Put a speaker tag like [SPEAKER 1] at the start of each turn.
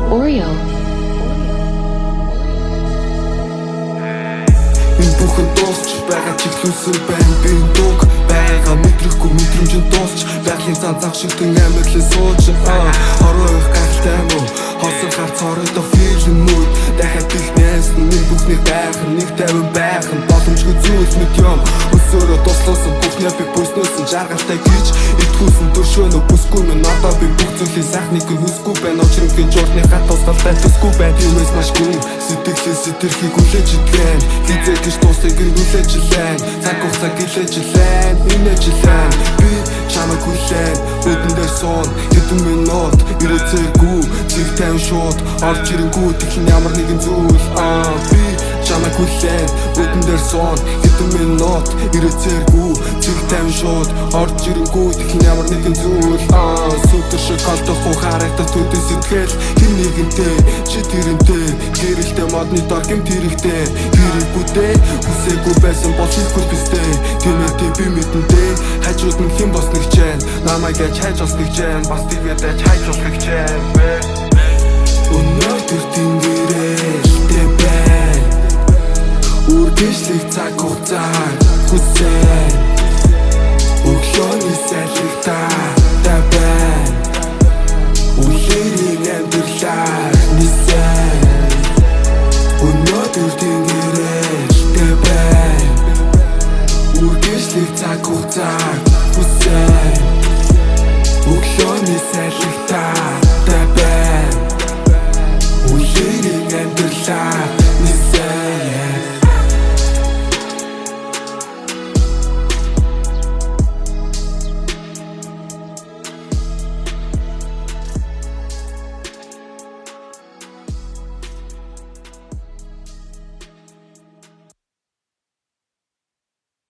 [SPEAKER 1] Oreo.
[SPEAKER 2] Энэ бүхэн дуусч байгаа чиглүүлсэн байна би энэ дууг байгаа мэдрэхгүй мэдрэмжин дуусч байгалийн цанцах шигтэн амирлын сууч хороо их гахалтай мөн хосон харц хоройдох филэн нүд дахиад бэлнээс нэг бүхний байх нэг тавин байх нь боломжгүй зүйл мэд юм өсөөрөө туслуулсан бүхнээ би бүснөөсөн жаргалтай гэж итгүүлсэн төршөөнө бүсгүй минь одоо би бүх зүйлийн сайхныг хүсгүй байна очрынгийн журдныхаа тусгалтай төсгүй байна тиймээс маш гүн сэтгэлийн сэтэрхийг хүлээж идээн хизээ гэж дуусыг хүлээж илэн цаг хугацаа гэлээж илэн инээж илэн би чамайг хүлээн өдөн дээр суун хэдэн минут ирээцээгүй зиг тавин шууд орж ирэнгүү тэгхэн ямар нэгэн зүйл би чамайг хүлээн өдөн дээр суун хэдэн минут ирээцээгүй зиг тавин шууд орж ирэнгүү тэгхэн ямар нэгэн зүйл сүтэр шиг колдохгүй харагдах төдий сэтгэл хин нэгэнтэй чи тэрэнтэй гэрэлтэй модны дор гэмт хэрэгтэй хэрэггүйтэй хүсээгүй байсан бол хийхгүй бистэй тиймээ би мэдэнтэй хажууд нь хэн босныг чэн намайг яаж хайж осныг чэн бас тэгээд яаж хайж осныг чэн өнөөдөр тэнгэрэлтэй байна үргэлжлэх цаг хугацаа хүсээ өглөөний салхитай байна үлэрийн амьдралаар нисэн өнөөдөр тэнгэрэлтэй байна үргэлжлэх цаг хугацаа хүсээ өглөөний салхитай